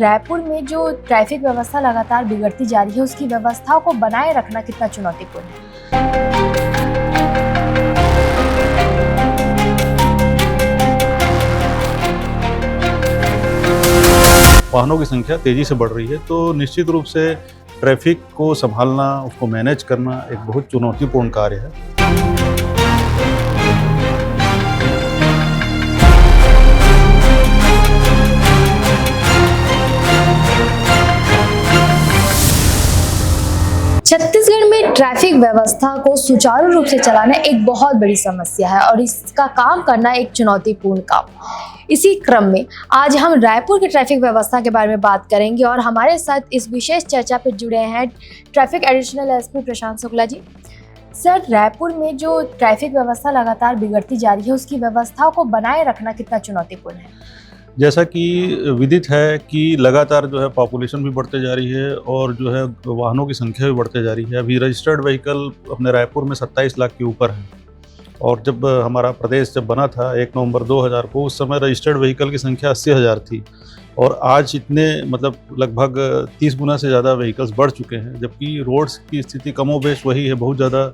रायपुर में जो ट्रैफिक व्यवस्था लगातार बिगड़ती जा रही है, उसकी व्यवस्थाओं को बनाए रखना कितना चुनौतीपूर्ण है? वाहनों की संख्या तेज़ी से बढ़ रही है, तो निश्चित रूप से ट्रैफिक को संभालना, उसको मैनेज करना एक बहुत चुनौतीपूर्ण कार्य है। छत्तीसगढ़ में ट्रैफिक व्यवस्था को सुचारू रूप से चलाना एक बहुत बड़ी समस्या है और इसका काम करना एक चुनौतीपूर्ण काम। इसी क्रम में आज हम रायपुर की ट्रैफिक व्यवस्था के बारे में बात करेंगे और हमारे साथ इस विशेष चर्चा पर जुड़े हैं ट्रैफिक एडिशनल एसपी प्रशांत शुक्ला जी। सर, रायपुर में जो ट्रैफिक व्यवस्था लगातार बिगड़ती जा रही है, उसकी व्यवस्थाओं को बनाए रखना कितना चुनौतीपूर्ण है? जैसा कि विदित है कि लगातार जो है पॉपुलेशन भी बढ़ते जा रही है और जो है वाहनों की संख्या भी बढ़ते जा रही है। अभी रजिस्टर्ड व्हीकल अपने रायपुर में 27 लाख के ऊपर है और जब हमारा प्रदेश जब बना था 1 नवंबर 2000 को, उस समय रजिस्टर्ड व्हीकल की संख्या 80,000 थी और आज इतने लगभग 30 गुना से ज़्यादा व्हीकल्स बढ़ चुके हैं, जबकि रोड्स की स्थिति कमोबेश वही है। बहुत ज़्यादा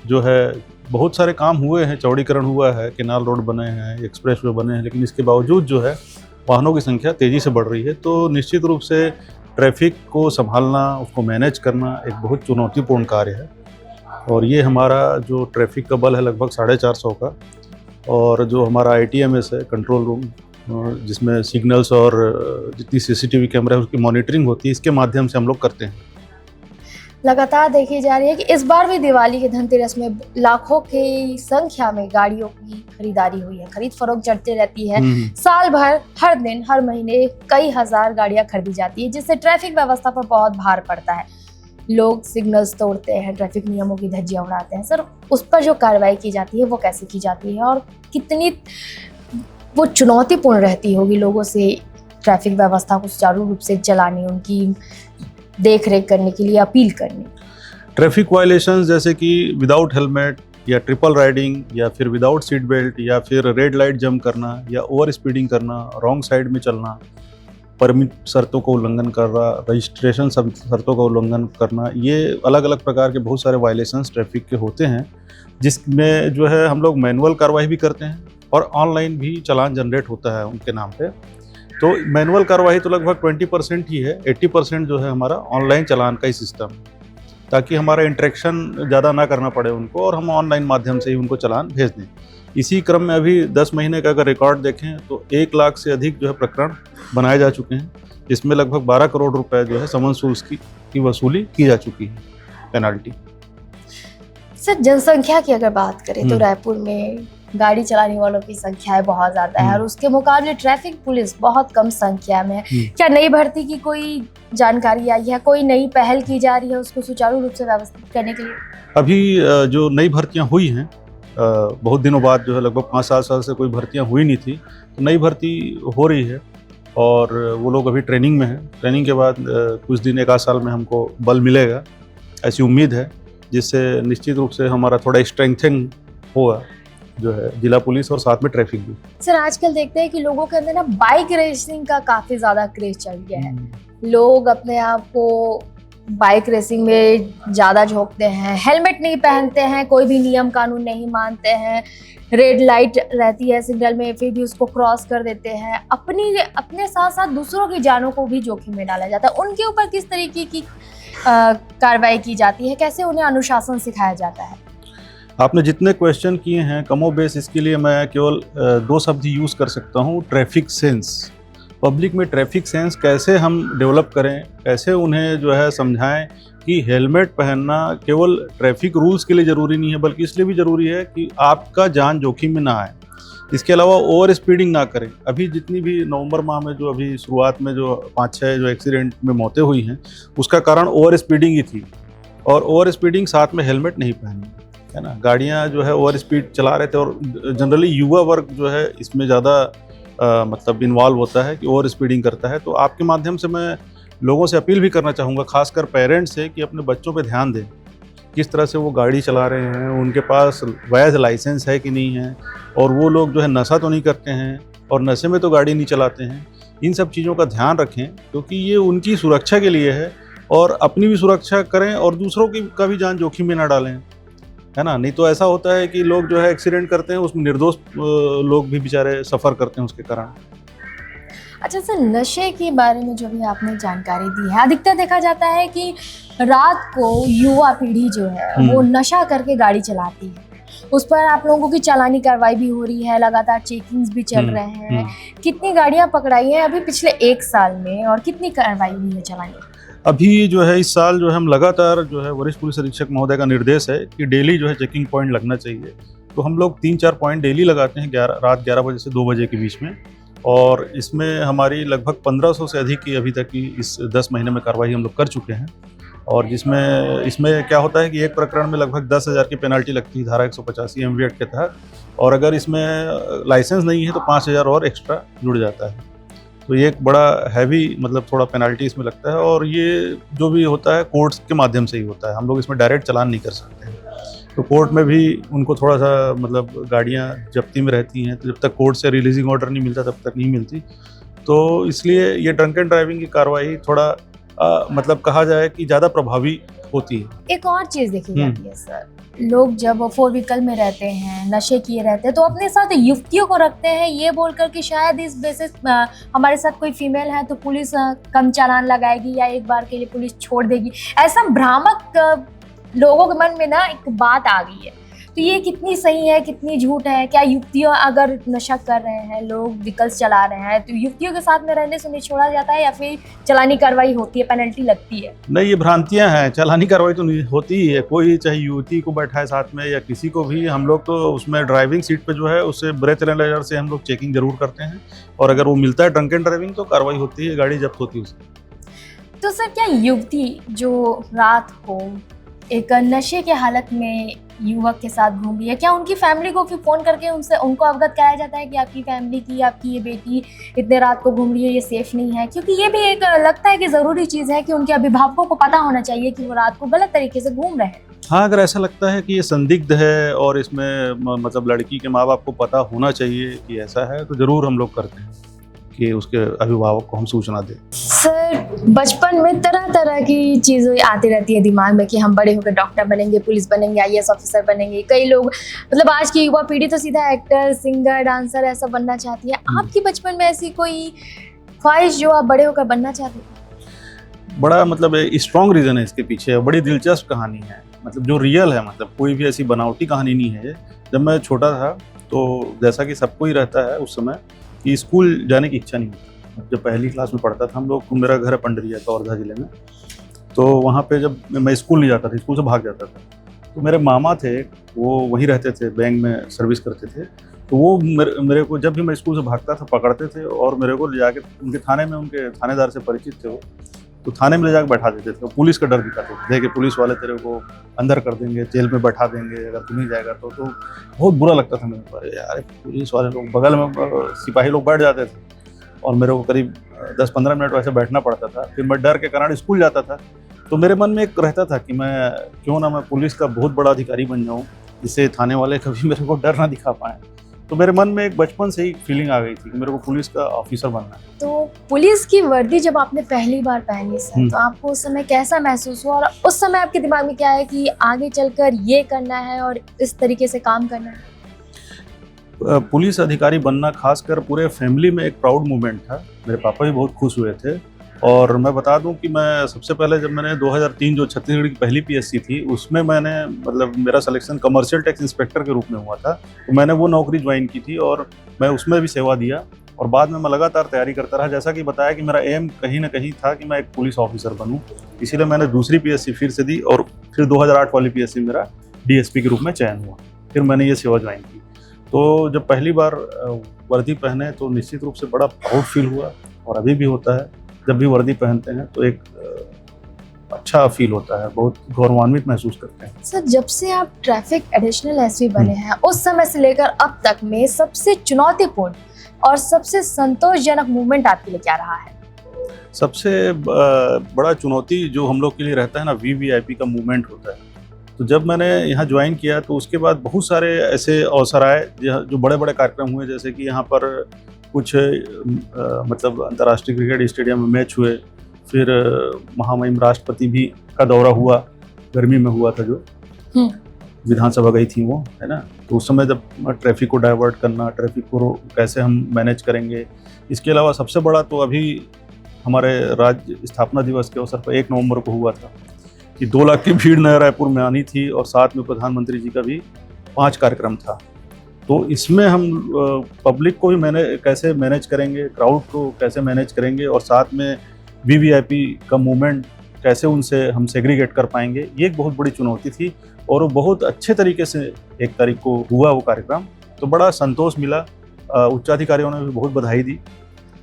जो है बहुत सारे काम हुए हैं, चौड़ीकरण हुआ है, केनाल रोड बने हैं, एक्सप्रेस वे बने हैं, लेकिन इसके बावजूद जो है वाहनों की संख्या तेज़ी से बढ़ रही है। तो निश्चित रूप से ट्रैफिक को संभालना, उसको मैनेज करना एक बहुत चुनौतीपूर्ण कार्य है और ये हमारा जो ट्रैफिक का बल है लगभग 450 का, और जो हमारा ITMS है, कंट्रोल रूम, जिसमें सिग्नल्स और जितनी CCTV कैमरा है उसकी मॉनिटरिंग होती है, इसके माध्यम से हम लोग करते हैं। लगातार देखी जा रही है कि इस बार भी दिवाली के धनतेरस में लाखों की संख्या में गाड़ियों की खरीदारी हुई है, खरीद फरोख्त चलती रहती है। साल भर, हर दिन, हर महीने कई हजार गाड़ियां खरीदी जाती है, जिससे ट्रैफिक व्यवस्था पर बहुत भार पड़ता है। लोग सिग्नल्स तोड़ते हैं, ट्रैफिक नियमों की धज्जियां उड़ाते हैं। सर, उस पर जो कार्रवाई की जाती है वो कैसे की जाती है और कितनी वो चुनौतीपूर्ण रहती होगी लोगों से ट्रैफिक व्यवस्था को सुचारू रूप से चलानी, उनकी देख रेख करने के लिए अपील करनी? ट्रैफिक वायलेशंस जैसे कि विदाउट हेलमेट या ट्रिपल राइडिंग या फिर विदाउट सीट बेल्ट या फिर रेड लाइट जंप करना या ओवर स्पीडिंग करना, रॉन्ग साइड में चलना, परमिट शर्तों का उल्लंघन करना, रजिस्ट्रेशन शर्तों का उल्लंघन करना, ये अलग अलग प्रकार के बहुत सारे वायलेशंस ट्रैफिक के होते हैं, जिसमें जो है हम लोग मैनुअल कार्रवाई भी करते हैं और ऑनलाइन भी चालान जनरेट होता है उनके नाम पे। तो मैनुअल कार्रवाई तो लगभग 20% ही है, 80% जो है हमारा ऑनलाइन चालान का ही सिस्टम, ताकि हमारा इंटरेक्शन ज़्यादा ना करना पड़े उनको और हम ऑनलाइन माध्यम से ही उनको चालान भेज दें। इसी क्रम में अभी 10 महीने का अगर रिकॉर्ड देखें तो 1 लाख से अधिक जो है प्रकरण बनाए जा चुके हैं, जिसमें लगभग 12 करोड़ रुपए जो है समन शुल्क की वसूली की जा चुकी है, पेनाल्टी। सर, जनसंख्या की अगर बात करें तो रायपुर में गाड़ी चलाने वालों की संख्या बहुत ज़्यादा है और उसके मुकाबले ट्रैफिक पुलिस बहुत कम संख्या में है। क्या नई भर्ती की कोई जानकारी आई है, कोई नई पहल की जा रही है उसको सुचारू रूप से व्यवस्थित करने के लिए? अभी जो नई भर्तियां हुई हैं, बहुत दिनों बाद जो है लगभग 5-7 साल से कोई भर्तियां हुई नहीं थी, तो नई भर्ती हो रही है और वो लोग अभी ट्रेनिंग में हैं। ट्रेनिंग के बाद कुछ दिन, 1 आध साल में हमको बल मिलेगा, ऐसी उम्मीद है, जिससे निश्चित रूप से हमारा थोड़ा स्ट्रेंथनिंग होगा जो है जिला पुलिस और साथ में ट्रैफिक भी। सर, आजकल देखते हैं कि लोगों के अंदर ना बाइक रेसिंग का काफी ज्यादा क्रेज चल गया है। लोग अपने आप को बाइक रेसिंग में ज्यादा झोंकते हैं, हेलमेट नहीं पहनते हैं, कोई भी नियम कानून नहीं मानते हैं, रेड लाइट रहती है सिग्नल में फिर भी उसको क्रॉस कर देते हैं। अपने साथ साथ दूसरों की जानों को भी जोखिम में डाला जाता है। उनके ऊपर किस तरीके की कार्रवाई की जाती है, कैसे उन्हें अनुशासन सिखाया जाता है? आपने जितने क्वेश्चन किए हैं कमोबेश, इसके लिए मैं केवल 2 शब्द यूज़ कर सकता हूँ, ट्रैफिक सेंस। पब्लिक में ट्रैफिक सेंस कैसे हम डेवलप करें, कैसे उन्हें जो है समझाएं कि हेलमेट पहनना केवल ट्रैफिक रूल्स के लिए ज़रूरी नहीं है, बल्कि इसलिए भी ज़रूरी है कि आपका जान जोखिम में ना आए। इसके अलावा ओवर स्पीडिंग ना करें। अभी जितनी भी नवंबर माह में जो अभी शुरुआत में जो 5-6 जो एक्सीडेंट में मौतें हुई हैं, उसका कारण ओवर स्पीडिंग ही थी और ओवर स्पीडिंग साथ में हेलमेट नहीं पहनना, है ना। गाड़ियाँ जो है ओवर स्पीड चला रहे थे और जनरली युवा वर्ग जो है इसमें ज़्यादा इन्वॉल्व होता है कि ओवर स्पीडिंग करता है। तो आपके माध्यम से मैं लोगों से अपील भी करना चाहूँगा, खासकर पेरेंट्स से, कि अपने बच्चों पे ध्यान दें, किस तरह से वो गाड़ी चला रहे हैं, उनके पास वैध लाइसेंस है कि नहीं है, और वो लोग जो है नशा तो नहीं करते हैं और नशे में तो गाड़ी नहीं चलाते हैं। इन सब चीज़ों का ध्यान रखें, क्योंकि ये उनकी सुरक्षा के लिए है, और अपनी भी सुरक्षा करें और दूसरों की का भी जान जोखिम में ना डालें, है ना। नहीं तो ऐसा होता है कि लोग जो है एक्सीडेंट करते हैं, उसमें निर्दोष लोग भी बेचारे सफ़र करते हैं उसके कारण। अच्छा सर, नशे के बारे में जो भी आपने जानकारी दी है, अधिकतर देखा जाता है कि रात को युवा पीढ़ी जो है वो नशा करके गाड़ी चलाती है। उस पर आप लोगों की चालानी कार्रवाई भी हो रही है, लगातार चेकिंग्स भी चल रहे हैं। कितनी गाड़ियां पकड़ाई हैं अभी पिछले 1 साल में, और कितनी कार्रवाई हुई है चालानी? अभी जो है इस साल जो है हम लगातार जो है वरिष्ठ पुलिस अधीक्षक महोदय का निर्देश है कि डेली जो है चेकिंग पॉइंट लगना चाहिए। तो हम लोग 3-4 पॉइंट डेली लगाते हैं रात 11 बजे से 2 बजे के बीच में, और इसमें हमारी लगभग 1500 से अधिक की अभी तक की इस 10 महीने में कार्रवाई हम लोग कर चुके हैं। और इसमें क्या होता है कि एक प्रकरण में लगभग 10,000 की पेनल्टी लगती है धारा 185 एमवी एक्ट के तहत, और अगर इसमें लाइसेंस नहीं है तो 5,000 और एक्स्ट्रा जुड़ जाता है। तो ये एक बड़ा हैवी मतलब थोड़ा पेनल्टी इसमें लगता है, और ये जो भी होता है कोर्ट्स के माध्यम से ही होता है, हम लोग इसमें डायरेक्ट चालान नहीं कर सकते हैं। तो कोर्ट में भी उनको थोड़ा सा मतलब गाड़ियाँ जब्ती में रहती हैं, तो जब तक कोर्ट से रिलीजिंग ऑर्डर नहीं मिलता तब तक नहीं मिलती। तो इसलिए ये ड्रंक एंड ड्राइविंग की कार्रवाई थोड़ा मतलब कहा जाए कि ज़्यादा प्रभावी होती है। एक और चीज़ देखी जाती है सर, लोग जब 4 व्हीकल में रहते हैं, नशे किए रहते हैं, तो अपने साथ युवतियों को रखते हैं ये बोलकर कि शायद इस बेसिस हमारे साथ कोई फीमेल है तो पुलिस कम चालान लगाएगी या एक बार के लिए पुलिस छोड़ देगी। ऐसा भ्रामक लोगों के मन में ना एक बात आ गई है। तो ये कितनी सही है, कितनी झूठ है? क्या युवतियों अगर नशा कर रहे हैं, लोग व्हीकल्स चला रहे हैं, तो युवतियों के साथ में रहने से नहीं छोड़ा जाता है, या फिर चालानी कार्रवाई होती है, पेनल्टी लगती है? नहीं, ये भ्रांतियां हैं। चालानी कार्रवाई तो नहीं होती ही है, कोई चाहे युवती को बैठाए साथ में या किसी को भी, हम लोग तो उसमें ड्राइविंग सीट पे जो है उससे ब्रेथ एनालाइजर से हम लोग चेकिंग जरूर करते हैं, और अगर वो मिलता है ड्रंक एंड ड्राइविंग तो कार्रवाई होती है, गाड़ी जब्त होती है उसकी। तो सर, क्या युवती जो रात को एक नशे के हालत में युवक के साथ घूम रही है, क्या उनकी फैमिली को फिर फ़ोन करके उनको अवगत कराया जाता है कि आपकी फैमिली की, आपकी ये बेटी इतने रात को घूम रही है, ये सेफ नहीं है? क्योंकि ये भी एक लगता है कि ज़रूरी चीज़ है कि उनके अभिभावकों को पता होना चाहिए कि वो रात को गलत तरीके से घूम रहे हैं। हाँ, अगर ऐसा लगता है कि ये संदिग्ध है और इसमें मतलब लड़की के माँ बाप को पता होना चाहिए कि ऐसा है, तो ज़रूर हम लोग करते हैं कि उसके अभिभावक को हम सूचना दें। सर, बचपन में तरह तरह की चीज़ें आती रहती है दिमाग में कि हम बड़े होकर डॉक्टर बनेंगे, पुलिस बनेंगे, IAS ऑफिसर बनेंगे। कई लोग मतलब आज की युवा पीढ़ी तो सीधा एक्टर, सिंगर, डांसर ऐसा बनना चाहती है। आपकी बचपन में ऐसी कोई ख्वाहिश जो आप बड़े होकर बनना चाहते थे? बड़ा मतलब स्ट्रॉन्ग रीज़न है इसके पीछे, बड़ी दिलचस्प कहानी है, मतलब जो रियल है, मतलब कोई भी ऐसी बनावटी कहानी नहीं है। जब मैं छोटा था तो जैसा कि सबको ही रहता है उस समय कि स्कूल जाने की इच्छा नहीं होती। जब पहली क्लास में पढ़ता था हम लोग, तो मेरा घर है पंडरिया, कवर्धा जिले में, तो वहाँ पे जब मैं स्कूल नहीं जाता था, स्कूल से भाग जाता था, तो मेरे मामा थे, वो वहीं रहते थे, बैंक में सर्विस करते थे। तो वो मेरे को जब भी मैं स्कूल से भागता था पकड़ते थे, और मेरे को ले जाके उनके थाने में, उनके थानेदार से परिचित थे वो, तो थाने में ले जाकर बैठा देते थे। पुलिस का डर दिखाते थे कि पुलिस वाले तेरे को अंदर कर देंगे, जेल में बैठा देंगे अगर तू नहीं जाएगा तो बहुत बुरा लगता था मेरे को। यार पुलिस वाले लोग, बगल में सिपाही लोग बैठ जाते थे और मेरे को करीब 10-15 मिनट वैसे बैठना पड़ता था। फिर मैं डर के कारण स्कूल जाता था, तो मेरे मन में एक रहता था कि मैं क्यों ना मैं पुलिस का बहुत बड़ा अधिकारी बन जाऊँ, जिससे थाने वाले कभी मेरे को डर ना दिखा पाएँ। तो मेरे मन में एक बचपन से ही फीलिंग आ गई थी कि मेरे को पुलिस का ऑफिसर बनना है। तो पुलिस की वर्दी जब आपने पहली बार पहनी सर, तो आपको उस समय कैसा महसूस हुआ, और उस समय आपके दिमाग में क्या है कि आगे चलकर ये करना है और इस तरीके से काम करना है? पुलिस अधिकारी बनना खासकर पूरे फैमिली में एक प्राउड मोमेंट था। मेरे पापा भी बहुत खुश हुए थे, और मैं बता दूं कि मैं सबसे पहले जब मैंने 2003 जो छत्तीसगढ़ की पहली PSC थी, उसमें मैंने मतलब मेरा सिलेक्शन कमर्शियल टैक्स इंस्पेक्टर के रूप में हुआ था, तो मैंने वो नौकरी ज्वाइन की थी और मैं उसमें भी सेवा दिया, और बाद में मैं लगातार तैयारी करता रहा। जैसा कि बताया कि मेरा एम कहीं ना कहीं था कि मैं एक पुलिस ऑफिसर बनूँ, इसीलिए मैंने दूसरी PSC फिर से दी, और फिर 2008 वाली PSC मेरा DSP के रूप में चयन हुआ, फिर मैंने ये सेवा ज्वाइन की। तो जब पहली बार वर्दी पहने तो निश्चित रूप से बड़ा प्राउड फील हुआ, और अभी भी होता है जब भी वर्दी पहनते हैं तो एक अच्छा फील होता है, बहुत गौरवान्वित महसूस करते हैं। सर, जब से आप ट्रैफिक एडिशनल एसपी बने हैं, उस समय से लेकर अब तक में सबसे चुनौतीपूर्ण और सबसे संतोषजनक मूवमेंट आपके लिए क्या रहा है? सबसे बड़ा चुनौती जो हम लोग के लिए रहता है ना, VVIP का मूवमेंट होता है। तो जब मैंने यहाँ ज्वाइन किया तो उसके बाद बहुत सारे ऐसे अवसर आए जो बड़े बड़े कार्यक्रम हुए, जैसे कि यहाँ पर कुछ मतलब अंतर्राष्ट्रीय क्रिकेट स्टेडियम में मैच हुए, फिर महामहिम राष्ट्रपति भी का दौरा हुआ, गर्मी में हुआ था जो विधानसभा गई थी वो, है ना। तो उस समय जब ट्रैफिक को डाइवर्ट करना, ट्रैफिक को कैसे हम मैनेज करेंगे, इसके अलावा सबसे बड़ा तो अभी हमारे राज्य स्थापना दिवस के अवसर पर 1 नवंबर को हुआ था कि 2 लाख की भीड़ नया रायपुर में आनी थी और साथ में प्रधानमंत्री जी का भी 5 कार्यक्रम था। तो इसमें हम पब्लिक को भी कैसे मैनेज करेंगे, क्राउड को कैसे मैनेज करेंगे और साथ में वीवीआईपी का मूवमेंट कैसे उनसे हम सेग्रीगेट कर पाएंगे, ये एक बहुत बड़ी चुनौती थी। और वो बहुत अच्छे तरीके से 1 तारीख को हुआ वो कार्यक्रम, तो बड़ा संतोष मिला। उच्चाधिकारियों ने भी बहुत बधाई दी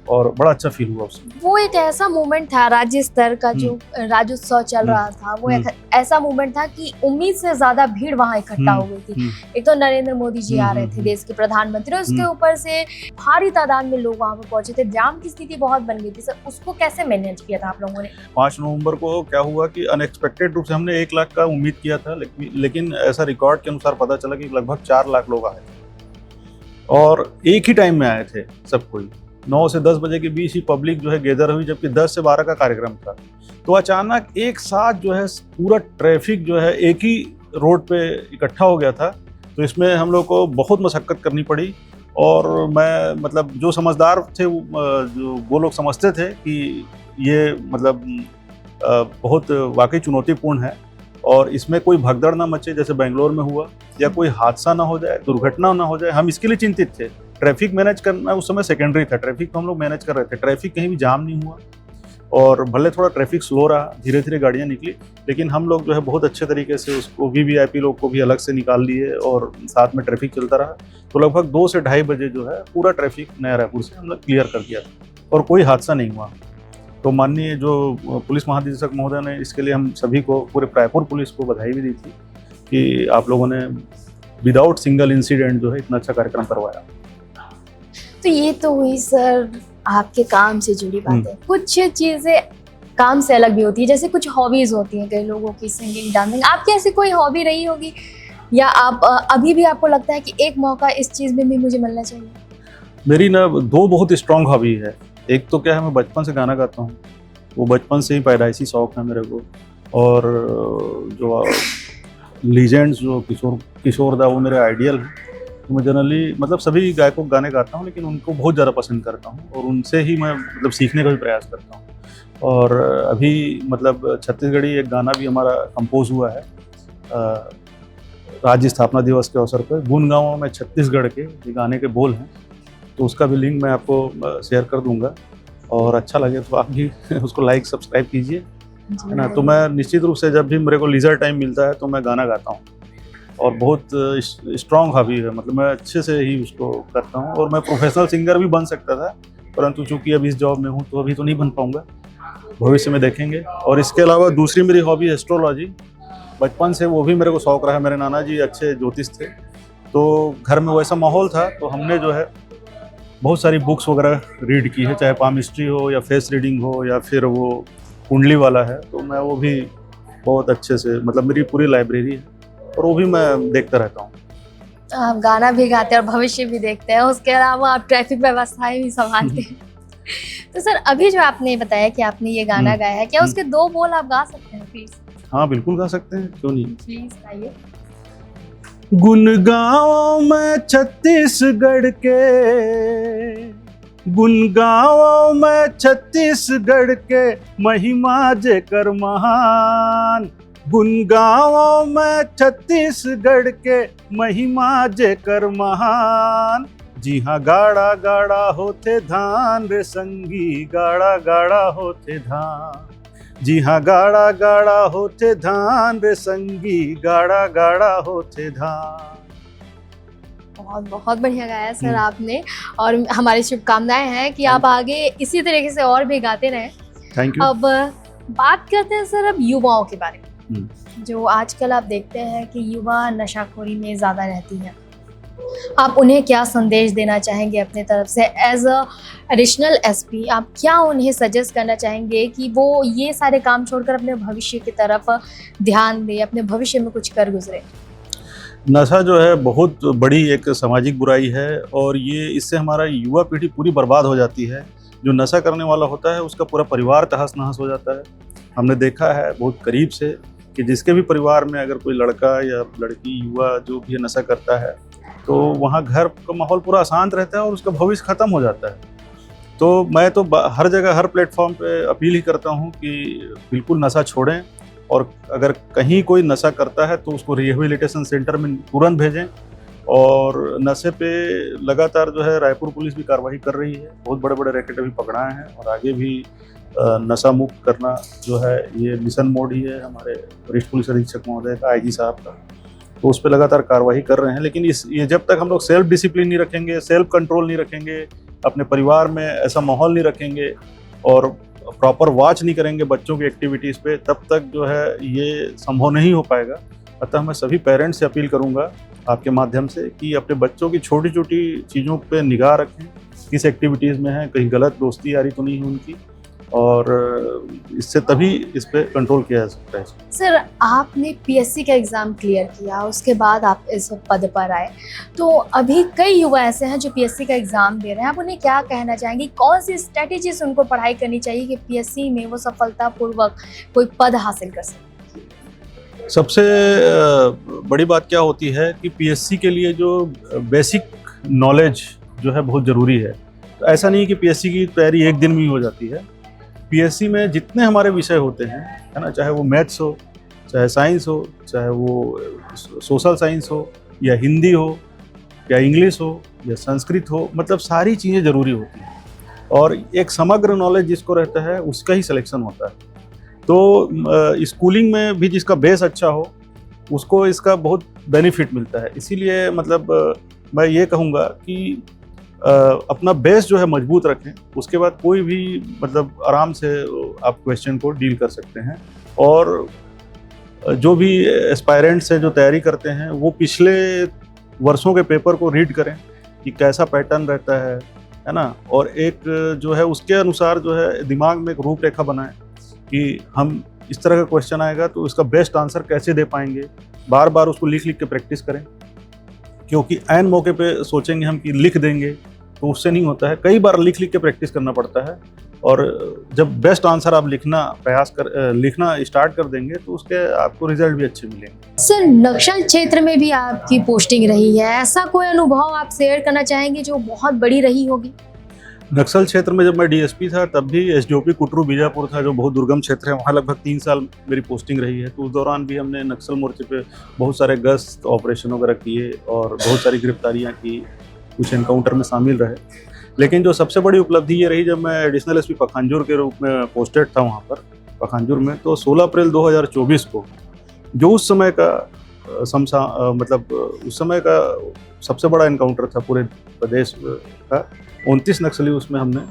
और बड़ा अच्छा फील हुआ उसमें। वो एक ऐसा मोमेंट था राज्य स्तर का जो राज्योत्सव चल रहा था, वो एक ऐसा मोमेंट था कि उम्मीद से ज्यादा भीड़ वहां इकट्ठा हो गई थी। एक तो नरेंद्र मोदी जी आ रहे थे, देश के प्रधानमंत्री, उसके ऊपर से भारी तादाद में लोग वहां पर पहुंचे थे, जाम की स्थिति बहुत बन गई थी। सर, उसको कैसे मैनेज किया था आप लोगों ने? 5 नवंबर को क्या हुआ कि अनएक्सपेक्टेड रूप से हमने 1 लाख का उम्मीद किया था, लेकिन ऐसा रिकॉर्ड के अनुसार पता चला कि लगभग 4 लाख लोग आए थे और एक ही टाइम में आए थे सब कोई। 9 से 10 बजे के बीच ही पब्लिक जो है गैदर हुई, जबकि 10 से 12 का कार्यक्रम था। तो अचानक एक साथ जो है पूरा ट्रैफिक जो है एक ही रोड पे इकट्ठा हो गया था। तो इसमें हम लोग को बहुत मशक्कत करनी पड़ी और मैं मतलब जो समझदार थे जो वो लोग समझते थे कि ये मतलब बहुत वाकई चुनौतीपूर्ण है और इसमें कोई भगदड़ ना मचे जैसे बेंगलोर में हुआ, या कोई हादसा ना हो जाए, दुर्घटना ना हो जाए, हम इसके लिए चिंतित थे। ट्रैफिक मैनेज करना उस समय सेकेंडरी था, ट्रैफिक तो हम लोग मैनेज कर रहे थे। ट्रैफिक कहीं भी जाम नहीं हुआ और भले थोड़ा ट्रैफिक स्लो रहा, धीरे धीरे गाड़ियाँ निकली, लेकिन हम लोग जो है बहुत अच्छे तरीके से उसको वीवीआईपी लोग को भी अलग से निकाल लिए और साथ में ट्रैफिक चलता रहा। तो लगभग 2 से 2:30 बजे जो है पूरा ट्रैफिक नया रायपुर से हम लोग क्लियर कर दिया और कोई हादसा नहीं हुआ। तो माननीय जो पुलिस महानिदेशक महोदय ने इसके लिए हम सभी को, पूरे रायपुर पुलिस को बधाई भी दी थी कि आप लोगों ने विदाउट सिंगल इंसिडेंट जो है इतना अच्छा कार्यक्रम करवाया। तो ये तो हुई सर आपके काम से जुड़ी बातें। कुछ चीजें काम से अलग भी होती है, जैसे कुछ हॉबीज होती हैं कई लोगों की, सिंगिंग, डांसिंग। आपकी ऐसी कोई हॉबी रही होगी या आप अभी भी आपको लगता है कि एक मौका इस चीज में भी मुझे मिलना चाहिए? मेरी ना 2 बहुत स्ट्रॉन्ग हॉबी है। एक तो क्या है, मैं बचपन से गाना गाता हूँ, वो बचपन से ही पैदाइशी शौक है मेरे को। और जो लीजेंड्स जो किशोर दा वो मेरे आइडियल हैं। तो मैं जनरली मतलब सभी गायकों के गाने गाता हूँ, लेकिन उनको बहुत ज़्यादा पसंद करता हूँ और उनसे ही मैं मतलब सीखने का भी प्रयास करता हूँ। और अभी मतलब छत्तीसगढ़ी एक गाना भी हमारा कंपोज हुआ है राज्य स्थापना दिवस के अवसर पर, गुन गाँव में छत्तीसगढ़ के, ये गाने के बोल हैं। तो उसका भी लिंक मैं आपको शेयर कर दूंगा और अच्छा लगे तो आप भी उसको लाइक सब्सक्राइब कीजिए, है ना। तो मैं निश्चित रूप से जब भी मेरे को लीजर टाइम मिलता है तो मैं गाना गाता हूँ और बहुत स्ट्रॉन्ग हॉबी है, मतलब मैं अच्छे से ही उसको करता हूँ। और मैं प्रोफेशनल सिंगर भी बन सकता था, परंतु चूंकि अभी इस जॉब में हूँ तो अभी तो नहीं बन पाऊँगा, भविष्य में देखेंगे। और इसके अलावा दूसरी मेरी हॉबी एस्ट्रोलॉजी, बचपन से वो भी मेरे को शौक रहा है। मेरे नाना जी अच्छे ज्योतिष थे, तो घर में वैसा माहौल था, तो हमने जो है बहुत सारी बुक्स वगैरह रीड की है, चाहे पामिस्ट्री हो या फेस रीडिंग हो या फिर वो कुंडली वाला है, तो मैं वो भी बहुत अच्छे से, मतलब मेरी पूरी लाइब्रेरी है और वो भी मैं देखता रहता हूँ। आप गाना भी गाते हैं और भविष्य भी देखते हैं, उसके अलावा आप ट्रैफिक व्यवस्थाएं भी संभालते हैं। तो सर, अभी जो आपने बताया कि आपने ये गाना गाया है, क्या उसके 2 बोल आप गा सकते हैं प्लीज? हाँ बिल्कुल गा सकते हैं, क्यों नहीं। प्लीज गाइए। गुनगांव में छत्तीसगढ़ के, गुनगांव में छत्तीसगढ़ के, महिमा जेकर महान। गुनगांव में छत्तीसगढ़ के, महिमा जेकर महान। जी हाँ, गाड़ा गाड़ा होते धान रे संगी, गाड़ा गाड़ा होते धान। जी हाँ, गाड़ा गाड़ा होते धान रे संगी, गाड़ा गाड़ा होते धान। बहुत बहुत बढ़िया गाया सर आपने, और हमारी शुभकामनाएं हैं कि आप आगे इसी तरीके से और भी गाते रहें। Thank you. अब बात करते हैं सर अब युवाओं के बारे में। जो आजकल आप देखते हैं कि युवा नशाखोरी में ज़्यादा रहती है, आप उन्हें क्या संदेश देना चाहेंगे अपने तरफ से? एज अ एडिशनल एसपी आप क्या उन्हें सजेस्ट करना चाहेंगे कि वो ये सारे काम छोड़कर अपने भविष्य की तरफ ध्यान दें, अपने भविष्य में कुछ कर गुजरे? नशा जो है बहुत बड़ी एक सामाजिक बुराई है और ये इससे हमारा युवा पीढ़ी पूरी बर्बाद हो जाती है। जो नशा करने वाला होता है उसका पूरा परिवार तहस नहस हो जाता है। हमने देखा है बहुत करीब से कि जिसके भी परिवार में अगर कोई लड़का या लड़की युवा जो भी नशा करता है तो वहाँ घर का माहौल पूरा अशांत रहता है और उसका भविष्य खत्म हो जाता है। तो मैं तो हर जगह हर प्लेटफॉर्म पे अपील ही करता हूँ कि बिल्कुल नशा छोड़ें और अगर कहीं कोई नशा करता है तो उसको रिहेबिलिटेशन सेंटर में तुरंत भेजें। और नशे पे लगातार जो है रायपुर पुलिस भी कार्रवाई कर रही है, बहुत बड़े बड़े रैकेट अभी पकड़ाए हैं और आगे भी नशा मुक्त करना जो है ये मिशन मोड ही है हमारे वरिष्ठ पुलिस अधीक्षक महोदय का, आईजी साहब का। तो उस पर लगातार कार्रवाई कर रहे हैं। लेकिन ये जब तक हम लोग सेल्फ डिसिप्लिन नहीं रखेंगे, सेल्फ कंट्रोल नहीं रखेंगे, अपने परिवार में ऐसा माहौल नहीं रखेंगे और प्रॉपर वॉच नहीं करेंगे बच्चों की एक्टिविटीज़ पे, तब तक जो है ये संभव नहीं हो पाएगा। अतः मैं सभी पेरेंट्स से अपील करूंगा आपके माध्यम से कि अपने बच्चों की छोटी छोटी चीज़ों पे निगाह रखें, किस एक्टिविटीज़ में है, कहीं गलत दोस्ती यारी तो नहीं है उनकी, और इससे तभी इस पे कंट्रोल किया जा सकता है। सर, आपने पीएससी का एग्ज़ाम क्लियर किया, उसके बाद आप इस पद पर आए, तो अभी कई युवा ऐसे हैं जो पीएससी का एग्ज़ाम दे रहे हैं, आप उन्हें क्या कहना चाहेंगे? कौन सी स्ट्रैटेजी से उनको पढ़ाई करनी चाहिए कि पीएससी में वो सफलतापूर्वक कोई पद हासिल कर सकें? सबसे बड़ी बात क्या होती है कि पीएससी के लिए जो बेसिक नॉलेज जो है बहुत ज़रूरी है। तो ऐसा नहीं कि पीएससी की तैयारी एक दिन में ही हो जाती है। पीएससी में जितने हमारे विषय होते हैं, है ना, चाहे वो मैथ्स हो, चाहे साइंस हो, चाहे वो सोशल साइंस हो, या हिंदी हो, या इंग्लिश हो, या संस्कृत हो, मतलब सारी चीज़ें ज़रूरी होती हैं और एक समग्र नॉलेज जिसको रहता है उसका ही सिलेक्शन होता है। तो स्कूलिंग में भी जिसका बेस अच्छा हो उसको इसका बहुत बेनिफिट मिलता है। इसीलिए मतलब मैं ये कहूँगा कि अपना बेस जो है मजबूत रखें, उसके बाद कोई भी मतलब आराम से आप क्वेश्चन को डील कर सकते हैं। और जो भी एस्पायरेंट्स है जो तैयारी करते हैं वो पिछले वर्षों के पेपर को रीड करें कि कैसा पैटर्न रहता है ना, और एक जो है उसके अनुसार जो है दिमाग में एक रूपरेखा बनाएं कि हम इस तरह का क्वेश्चन आएगा तो इसका बेस्ट आंसर कैसे दे पाएंगे। बार बार उसको लिख लिख के प्रैक्टिस करें, क्योंकि ऐन मौके पे सोचेंगे हम कि लिख देंगे तो उससे नहीं होता है। कई बार लिख लिख के प्रैक्टिस करना पड़ता है और जब बेस्ट आंसर आप लिखना स्टार्ट कर देंगे तो उसके आपको रिजल्ट भी अच्छे मिलेंगे। सर, नक्सल क्षेत्र में भी आपकी पोस्टिंग रही है, ऐसा कोई अनुभव आप शेयर करना चाहेंगे जो बहुत बड़ी रही होगी? नक्सल क्षेत्र में जब मैं डीएसपी था तब भी एसडीओपी कुटरू बीजापुर था, जो बहुत दुर्गम क्षेत्र है, वहाँ लगभग 3 साल मेरी पोस्टिंग रही है। तो उस दौरान भी हमने नक्सल मोर्चे पे बहुत सारे गश्त ऑपरेशन वगैरह किए और बहुत सारी गिरफ्तारियाँ की, कुछ एनकाउंटर में शामिल रहे। लेकिन जो सबसे बड़ी उपलब्धि ये रही जब मैं एडिशनल एसपी पखांजूर के रूप में पोस्टेड था वहाँ पर पखांजूर में, तो 16 अप्रैल 2024 को जो उस समय का उस समय का सबसे बड़ा एनकाउंटर था पूरे प्रदेश का। 29 नक्सली उसमें हमने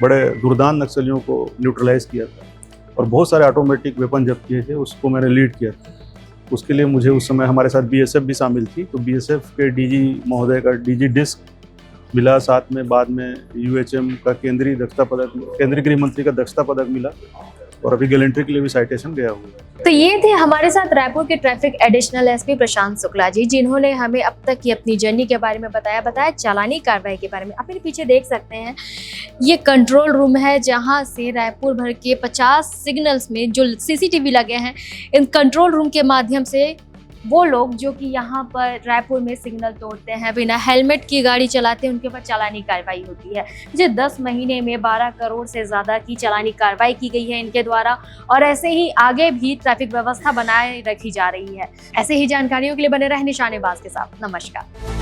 बड़े दुर्दान नक्सलियों को न्यूट्रलाइज किया था और बहुत सारे ऑटोमेटिक वेपन जब्त किए थे, उसको मैंने लीड किया था। उसके लिए मुझे उस समय हमारे साथ बीएसएफ भी शामिल थी, तो बीएसएफ के डीजी महोदय का डीजी डिस्क मिला, साथ में बाद में यूएचएम का केंद्रीय गृह मंत्री का दक्षता पदक मिला और अभी गैलेंट्री के लिए भी साइटेशन गया हुआ है। तो ये थे हमारे साथ रायपुर के ट्रैफिक एडिशनल एसपी प्रशांत शुक्ला जी, जिन्होंने हमें अब तक की अपनी जर्नी के बारे में बताया चालानी कार्रवाई के बारे में। आप मेरे पीछे देख सकते हैं, ये कंट्रोल रूम है जहां से रायपुर भर के 50 सिग्नल्स में जो सीसीटीवी लगे हैं, इन कंट्रोल रूम के माध्यम से वो लोग जो कि यहाँ पर रायपुर में सिग्नल तोड़ते हैं, बिना हेलमेट की गाड़ी चलाते हैं, उनके ऊपर चालानी कार्रवाई होती है। जो 10 महीने में 12 करोड़ से ज़्यादा की चालानी कार्रवाई की गई है इनके द्वारा, और ऐसे ही आगे भी ट्रैफिक व्यवस्था बनाए रखी जा रही है। ऐसे ही जानकारियों के लिए बने रहे निशानेबाज के साथ। नमस्कार।